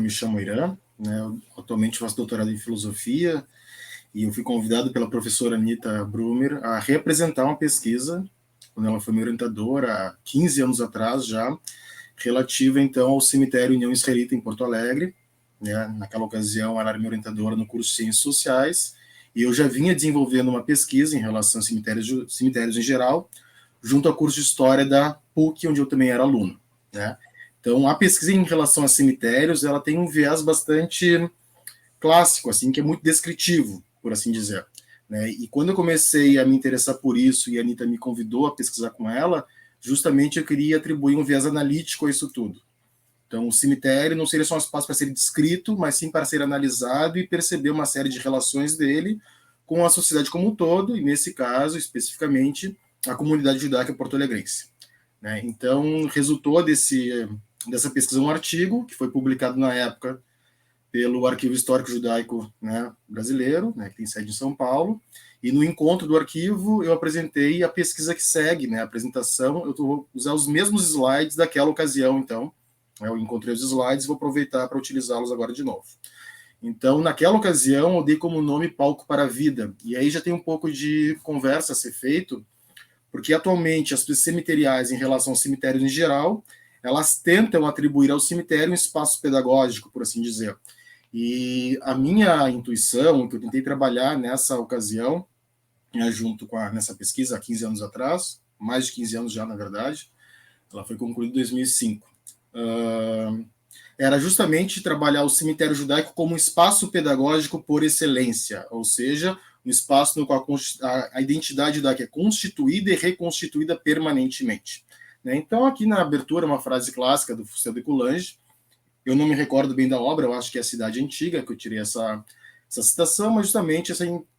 Me chamo Irã, né? Eu atualmente faço doutorado em filosofia e eu fui convidado pela professora Anita Brumer a representar uma pesquisa, quando ela foi minha orientadora, há 15 anos atrás já, relativa então ao cemitério União Israelita em Porto Alegre. Né? Naquela ocasião, ela era minha orientadora no curso de Ciências Sociais e eu já vinha desenvolvendo uma pesquisa em relação a cemitérios em geral, junto ao curso de História da PUC, onde eu também era aluno, né? Então, a pesquisa em relação a cemitérios, ela tem um viés bastante clássico, assim, que é muito descritivo, por assim dizer. Né? E quando eu comecei a me interessar por isso e a Anita me convidou a pesquisar com ela, justamente eu queria atribuir um viés analítico a isso tudo. Então, o cemitério não seria só um espaço para ser descrito, mas sim para ser analisado e perceber uma série de relações dele com a sociedade como um todo, e nesse caso, especificamente, a comunidade judaica porto-alegrense. Né? Então, resultou dessa pesquisa um artigo que foi publicado na época pelo Arquivo Histórico Judaico, né, brasileiro, né, que tem sede em São Paulo, e no encontro do arquivo eu apresentei a pesquisa que segue, né, a apresentação. Eu vou usar os mesmos slides daquela ocasião, então, eu encontrei os slides e vou aproveitar para utilizá-los agora de novo. Então, naquela ocasião, eu dei como nome Palco para a Vida, e aí já tem um pouco de conversa a ser feito, porque atualmente as pesquisas cemiteriais em relação aos cemitérios em geral, elas tentam atribuir ao cemitério um espaço pedagógico, por assim dizer. E a minha intuição, que eu tentei trabalhar nessa ocasião, né, junto com nessa pesquisa há 15 anos atrás, mais de 15 anos já, na verdade, ela foi concluída em 2005, era justamente trabalhar o cemitério judaico como um espaço pedagógico por excelência, ou seja, um espaço no qual a identidade judaica é constituída e reconstituída permanentemente. Né? Então, aqui na abertura, uma frase clássica do Fustel de Coulanges, eu não me recordo bem da obra, eu acho que é a Cidade Antiga, que eu tirei essa citação, mas justamente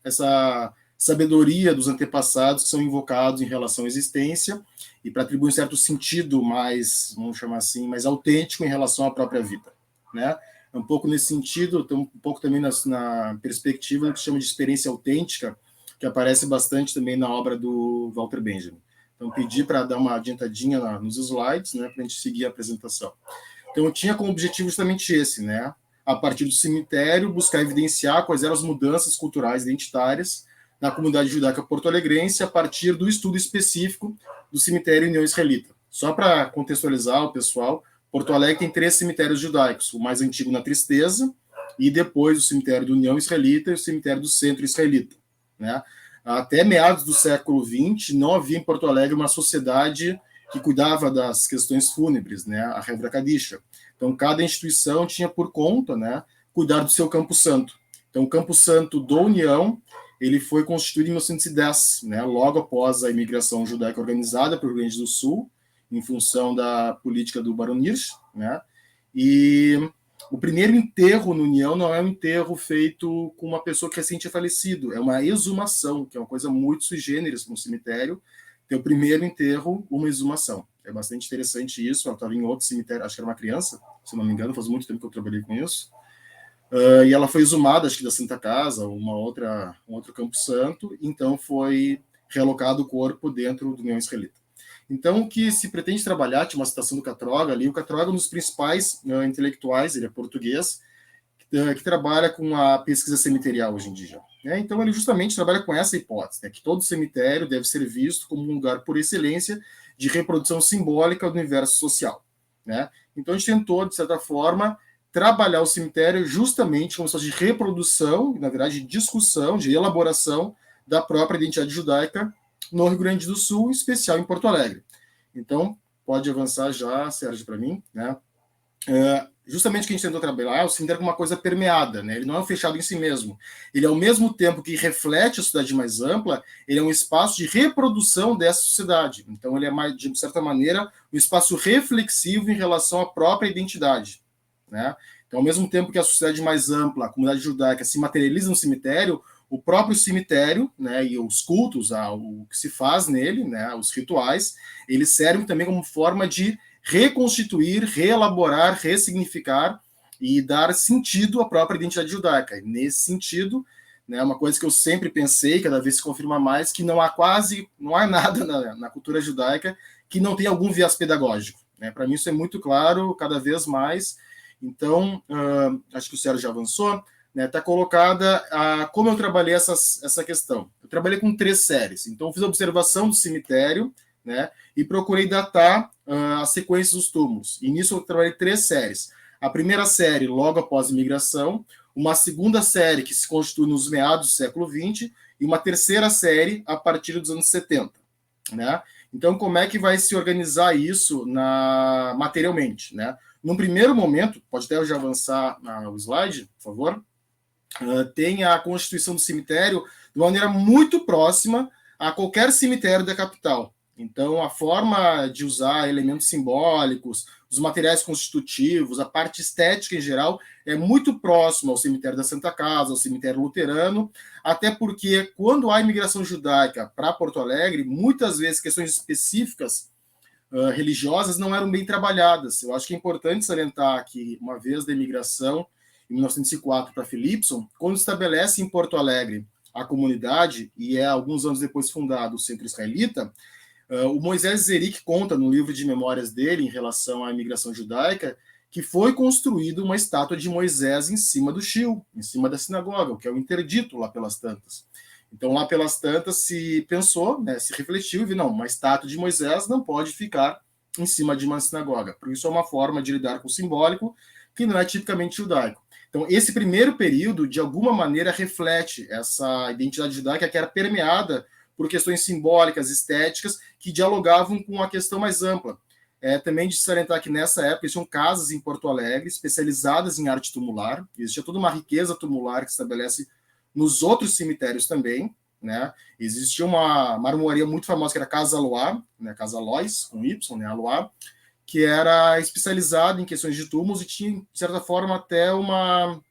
essa sabedoria dos antepassados que são invocados em relação à existência e para atribuir um certo sentido mais, vamos chamar assim, mais autêntico em relação à própria vida. Né? Um pouco nesse sentido, um pouco também na perspectiva do que se chama de experiência autêntica, que aparece bastante também na obra do Walter Benjamin. Então, pedi para dar uma adiantadinha nos slides, né, para a gente seguir a apresentação. Então, eu tinha como objetivo justamente esse, né? A partir do cemitério, buscar evidenciar quais eram as mudanças culturais identitárias na comunidade judaica porto-alegrense a partir do estudo específico do cemitério União Israelita. Só para contextualizar o pessoal, Porto Alegre tem 3 cemitérios judaicos, o mais antigo na Tristeza, e depois o cemitério do União Israelita e o cemitério do Centro Israelita. Né? Até meados do século XX, não havia em Porto Alegre uma sociedade que cuidava das questões fúnebres, né, a Hevra Kadisha. Então, cada instituição tinha por conta, né, cuidar do seu Campo Santo. Então, o Campo Santo do União, ele foi constituído em 1910, né, logo após a imigração judaica organizada para o Rio Grande do Sul, em função da política do Barão Hirsch, né, e o primeiro enterro no União não é um enterro feito com uma pessoa que recente é falecido, é uma exumação, que é uma coisa muito sui generis no cemitério. Ter o primeiro enterro, uma exumação. É bastante interessante isso. Ela estava em outro cemitério, acho que era uma criança, se não me engano, faz muito tempo que eu trabalhei com isso. E ela foi exumada, acho que da Santa Casa, um outro Campo Santo, então foi realocado o corpo dentro do União Israelita. Então, o que se pretende trabalhar, tinha uma citação do Catroga ali, o Catroga é um dos principais intelectuais, ele é português, que trabalha com a pesquisa cemiterial hoje em dia. Né? Então, ele justamente trabalha com essa hipótese, né, que todo cemitério deve ser visto como um lugar por excelência de reprodução simbólica do universo social. Né? Então, a gente tentou, de certa forma, trabalhar o cemitério justamente como se fosse de reprodução, na verdade, de discussão, de elaboração da própria identidade judaica no Rio Grande do Sul, em especial em Porto Alegre. Então, pode avançar já, Sérgio, para mim, né? Justamente o que a gente tentou trabalhar é o cemitério como uma coisa permeada, né? Ele não é um fechado em si mesmo. Ele, ao mesmo tempo que reflete a sociedade mais ampla, ele é um espaço de reprodução dessa sociedade. Então, ele é, mais, de certa maneira, um espaço reflexivo em relação à própria identidade. Né? Então, ao mesmo tempo que a sociedade mais ampla, a comunidade judaica, se materializa no cemitério, o próprio cemitério, né, e os cultos, o que se faz nele, né, os rituais, eles servem também como forma de reconstituir, reelaborar, ressignificar e dar sentido à própria identidade judaica. E nesse sentido, né, uma coisa que eu sempre pensei, cada vez se confirma mais, que não há nada na cultura judaica que não tenha algum viés pedagógico. Né? Para mim isso é muito claro cada vez mais, Então, acho que o Sérgio já avançou, né? Está colocada como eu trabalhei essa questão. Eu trabalhei com 3 séries. Então, eu fiz a observação do cemitério, né? E procurei datar a sequência dos túmulos. E nisso eu trabalhei 3 séries. A primeira série, logo após a imigração, uma segunda série que se constitui nos meados do século XX e uma terceira série a partir dos anos 70, né? Então, como é que vai se organizar isso materialmente, né? Num primeiro momento, pode até já avançar o slide, por favor, tem a constituição do cemitério de uma maneira muito próxima a qualquer cemitério da capital. Então, a forma de usar elementos simbólicos, os materiais constitutivos, a parte estética em geral, é muito próximo ao cemitério da Santa Casa, ao cemitério luterano, até porque quando há imigração judaica para Porto Alegre, muitas vezes questões específicas religiosas não eram bem trabalhadas. Eu acho que é importante salientar que, uma vez da imigração, em 1904 para Philipson, quando estabelece em Porto Alegre a comunidade, e é alguns anos depois fundado o Centro Israelita, o Moisés Zeric conta no livro de memórias dele, em relação à imigração judaica, que foi construída uma estátua de Moisés em cima do Shil, em cima da sinagoga, o que é o interdito lá pelas tantas. Então, lá pelas tantas, se pensou, né, se refletiu e viu, não, uma estátua de Moisés não pode ficar em cima de uma sinagoga. Por isso é uma forma de lidar com o simbólico que não é tipicamente judaico. Então, esse primeiro período, de alguma maneira, reflete essa identidade judaica que era permeada por questões simbólicas, estéticas, que dialogavam com a questão mais ampla. Também de salientar que nessa época existiam casas em Porto Alegre especializadas em arte tumular, existia toda uma riqueza tumular que se estabelece nos outros cemitérios também, né? Existia uma marmoraria muito famosa que era Casa Lois, né? Casa Lois, com Y, né? A Lois, que era especializada em questões de túmulos e tinha, de certa forma, até um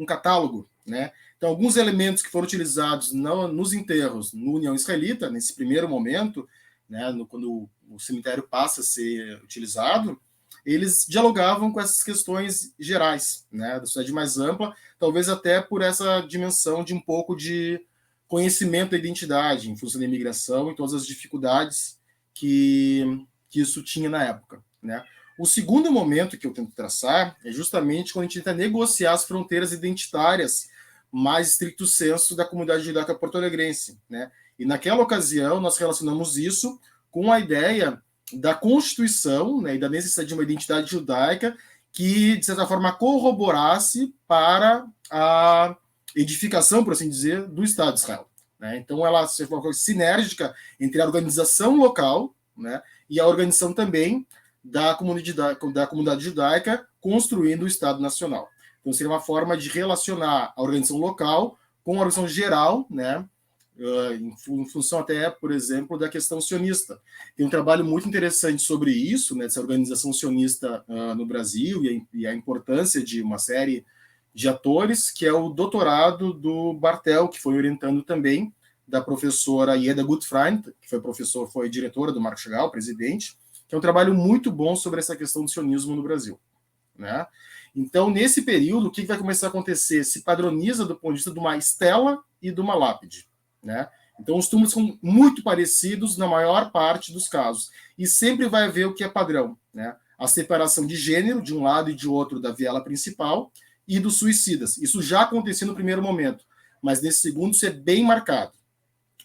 catálogo, né? Então, alguns elementos que foram utilizados nos enterros no União Israelita, nesse primeiro momento, né, quando o cemitério passa a ser utilizado, eles dialogavam com essas questões gerais, né, da sociedade mais ampla, talvez até por essa dimensão de um pouco de conhecimento da identidade, em função da imigração e todas as dificuldades que isso tinha na época, né? O segundo momento que eu tento traçar é justamente quando a gente tenta negociar as fronteiras identitárias mais estricto senso da comunidade judaica porto-alegrense, né? E naquela ocasião nós relacionamos isso com a ideia da Constituição, né, e da necessidade de uma identidade judaica que, de certa forma, corroborasse para a edificação, por assim dizer, do Estado de Israel, né? Então ela se uma coisa sinérgica entre a organização local, né, e a organização também da comunidade judaica construindo o Estado Nacional. Então, seria uma forma de relacionar a organização local com a organização geral, né, em função até, por exemplo, da questão sionista. Tem um trabalho muito interessante sobre isso, né, dessa organização sionista no Brasil e a importância de uma série de atores, que é o doutorado do Bartel, que foi orientando também da professora Ieda Gutfreund, que foi diretora do Marco Chagall, presidente, que é um trabalho muito bom sobre essa questão do sionismo no Brasil, né? Então, nesse período, o que vai começar a acontecer? Se padroniza do ponto de vista de uma estela e de uma lápide, né? Então, os túmulos são muito parecidos na maior parte dos casos. E sempre vai haver o que é padrão, né? A separação de gênero, de um lado e de outro da viela principal, e dos suicidas. Isso já acontecia no primeiro momento, mas nesse segundo isso é bem marcado.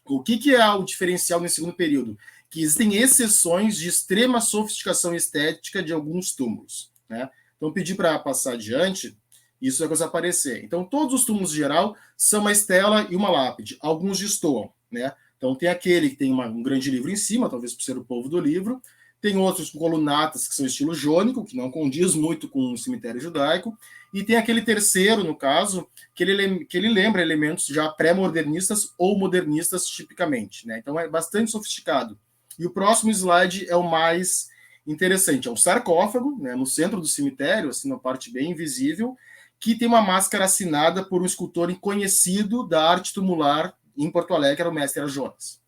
O que é o diferencial nesse segundo período? Que existem exceções de extrema sofisticação estética de alguns túmulos, né? Então, pedir para passar adiante, isso vai começar a aparecer. Então, todos os túmulos, em geral, são uma estela e uma lápide. Alguns destoam, né? Então, tem aquele que tem um grande livro em cima, talvez por ser o povo do livro. Tem outros com colunatas que são estilo jônico, que não condiz muito com o cemitério judaico. E tem aquele terceiro, no caso, que ele lembra elementos já pré-modernistas ou modernistas, tipicamente, né? Então, é bastante sofisticado. E o próximo slide é o mais interessante. É um sarcófago, né, no centro do cemitério, assim, na parte bem invisível, que tem uma máscara assinada por um escultor conhecido da arte tumular em Porto Alegre, que era o mestre Jonas.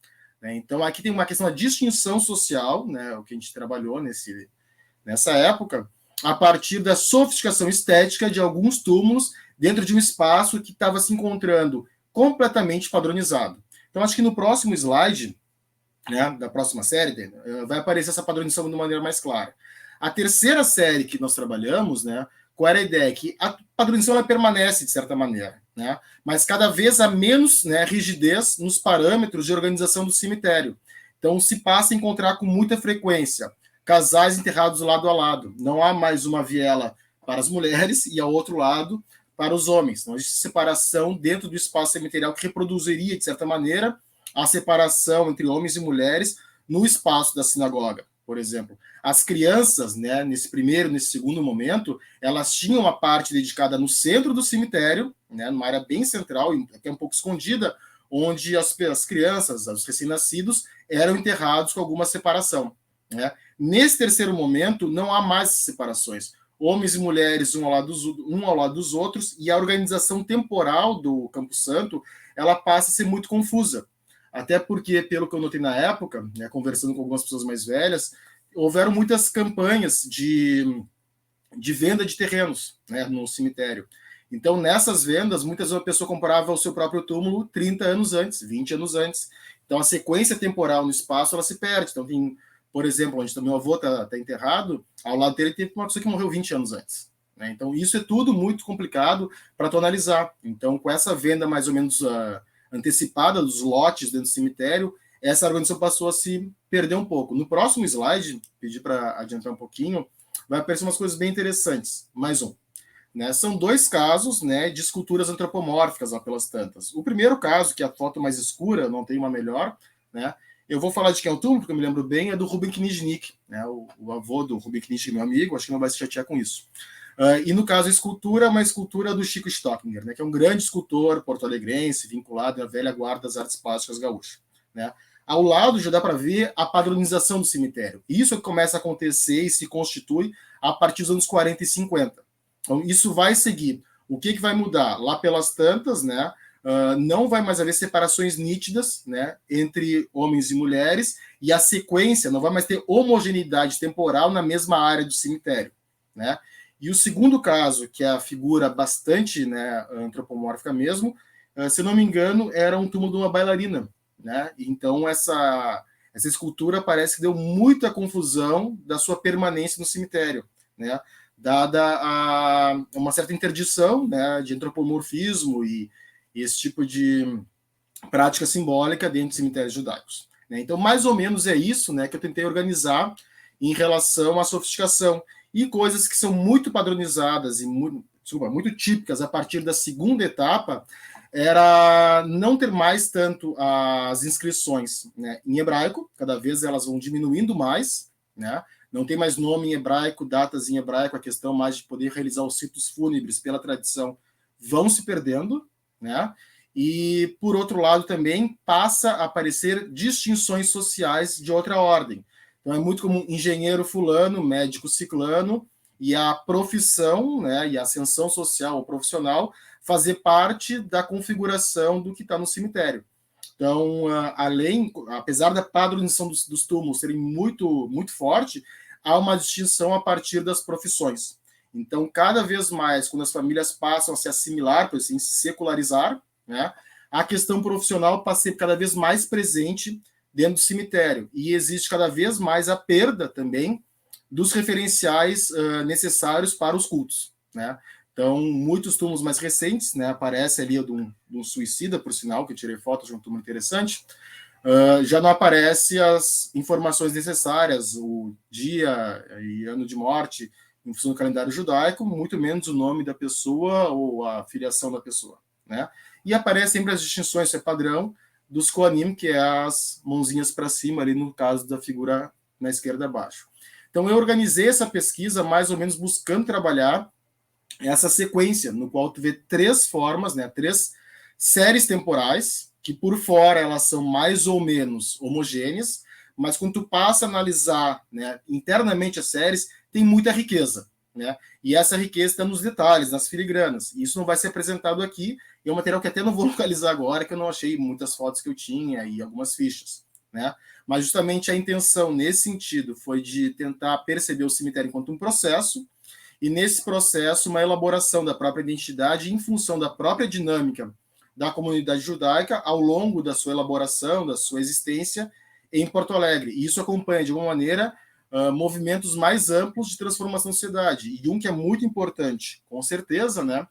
Então, aqui tem uma questão da distinção social, né, o que a gente trabalhou nessa época, a partir da sofisticação estética de alguns túmulos dentro de um espaço que estava se encontrando completamente padronizado. Então, acho que no próximo slide, né, da próxima série, vai aparecer essa padronização de uma maneira mais clara. A terceira série que nós trabalhamos, né, qual era a ideia? Que a padronização ela permanece, de certa maneira, né, mas cada vez há menos, né, rigidez nos parâmetros de organização do cemitério. Então, se passa a encontrar com muita frequência casais enterrados lado a lado. Não há mais uma viela para as mulheres e, ao outro lado, para os homens. Então, existe separação dentro do espaço cemiterial que reproduziria, de certa maneira, a separação entre homens e mulheres no espaço da sinagoga, por exemplo. As crianças, né, nesse segundo momento, elas tinham uma parte dedicada no centro do cemitério, né, numa área bem central, até um pouco escondida, onde as crianças, os recém-nascidos, eram enterrados com alguma separação. Né? Nesse terceiro momento, não há mais separações. Homens e mulheres um ao lado dos outros, e a organização temporal do Campo Santo ela passa a ser muito confusa. Até porque, pelo que eu notei na época, né, conversando com algumas pessoas mais velhas, houveram muitas campanhas de venda de terrenos, né, no cemitério. Então, nessas vendas, muitas vezes a pessoa comprava o seu próprio túmulo 30 anos antes, 20 anos antes. Então, a sequência temporal no espaço ela se perde. Então, tem, por exemplo, onde meu avô está enterrado, ao lado dele teve uma pessoa que morreu 20 anos antes. Né? Então, isso é tudo muito complicado para tu analisar. Então, com essa venda mais ou menos antecipada dos lotes dentro do cemitério, essa organização passou a se perder um pouco. No próximo slide, pedi para adiantar um pouquinho, vai aparecer umas coisas bem interessantes. Mais um. Né? São dois casos, né, de esculturas antropomórficas, lá pelas tantas. O primeiro caso, que é a foto mais escura, não tem uma melhor, né? Eu vou falar de quem é o túmulo, porque eu me lembro bem, é do Rubem Kniznik, né? O avô do Rubem Kniznik, meu amigo, acho que não vai se chatear com isso. E no caso, a escultura é uma escultura do Chico Stockinger, né, que é um grande escultor porto-alegrense, vinculado à velha guarda das artes plásticas gaúchas. Né? Ao lado já dá para ver a padronização do cemitério. Isso que começa a acontecer e se constitui a partir dos anos 40 e 50. Então, isso vai seguir. O que vai mudar? Lá pelas tantas, né, não vai mais haver separações nítidas, né, entre homens e mulheres, e a sequência não vai mais ter homogeneidade temporal na mesma área do cemitério. Né? E o segundo caso, que é a figura bastante, né, antropomórfica mesmo, se eu não me engano, era um túmulo de uma bailarina. Né? Então, essa escultura parece que deu muita confusão da sua permanência no cemitério, né? Dada uma certa interdição, né, de antropomorfismo e esse tipo de prática simbólica dentro de cemitérios judaicos. Né? Então, mais ou menos é isso, né, que eu tentei organizar em relação à sofisticação e coisas que são muito padronizadas e muito típicas a partir da segunda etapa, era não ter mais tanto as inscrições, né, em hebraico, cada vez elas vão diminuindo mais, né? Não tem mais nome em hebraico, datas em hebraico, a questão mais de poder realizar os ritos fúnebres pela tradição vão se perdendo, né? E, por outro lado, também passa a aparecer distinções sociais de outra ordem. Então, é muito comum engenheiro fulano, médico ciclano, e a profissão, né, e a ascensão social ou profissional fazer parte da configuração do que está no cemitério. Então, apesar da padronização dos túmulos serem muito, muito forte, há uma distinção a partir das profissões. Então, cada vez mais, quando as famílias passam a se assimilar, por assim, se secularizar, né, a questão profissional passa a ser cada vez mais presente dentro do cemitério. E existe cada vez mais a perda também dos referenciais necessários para os cultos. Né? Então, muitos túmulos mais recentes, né, aparece ali de um suicida, por sinal, que eu tirei foto de um túmulo interessante, já não aparece as informações necessárias, o dia e ano de morte, em função do calendário judaico, muito menos o nome da pessoa ou a filiação da pessoa. Né? E aparecem sempre as distinções, isso é padrão, dos Kohanim, que é as mãozinhas para cima, ali no caso da figura na esquerda abaixo. Então, eu organizei essa pesquisa mais ou menos buscando trabalhar essa sequência, no qual tu vê três formas, né, três séries temporais, que por fora elas são mais ou menos homogêneas, mas quando tu passa a analisar, né, internamente as séries, tem muita riqueza. Né? E essa riqueza está nos detalhes, nas filigranas. E isso não vai ser apresentado aqui, é um material que até não vou localizar agora, que eu não achei muitas fotos que eu tinha e algumas fichas. Né? Mas justamente a intenção nesse sentido foi de tentar perceber o cemitério enquanto um processo, e nesse processo uma elaboração da própria identidade em função da própria dinâmica da comunidade judaica ao longo da sua elaboração, da sua existência em Porto Alegre. E isso acompanha, de alguma maneira, movimentos mais amplos de transformação da sociedade. E um que é muito importante, com certeza, né,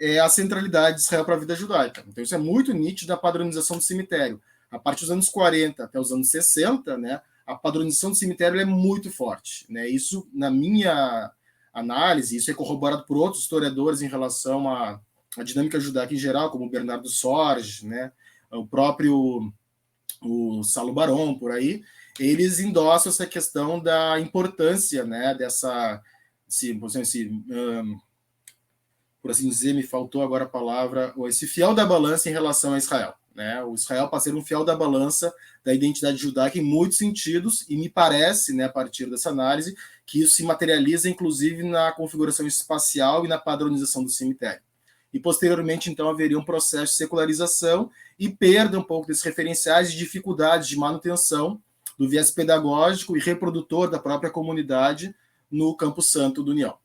é a centralidade de Israel para a vida judaica. Então, isso é muito nítido na padronização do cemitério. A partir dos anos 40 até os anos 60, né, a padronização do cemitério é muito forte. Né? Isso, na minha análise, isso é corroborado por outros historiadores em relação à dinâmica judaica em geral, como o Bernardo Sorge, né, o próprio o Salo Baron, por aí, eles endossam essa questão da importância, né, dessa, por assim dizer, me faltou agora a palavra, esse fiel da balança em relação a Israel. Né? O Israel passa a ser um fiel da balança da identidade judaica em muitos sentidos, e me parece, né, a partir dessa análise, que isso se materializa, inclusive, na configuração espacial e na padronização do cemitério. E, posteriormente, então, haveria um processo de secularização e perda um pouco desses referenciais e dificuldades de manutenção do viés pedagógico e reprodutor da própria comunidade no Campo Santo do União.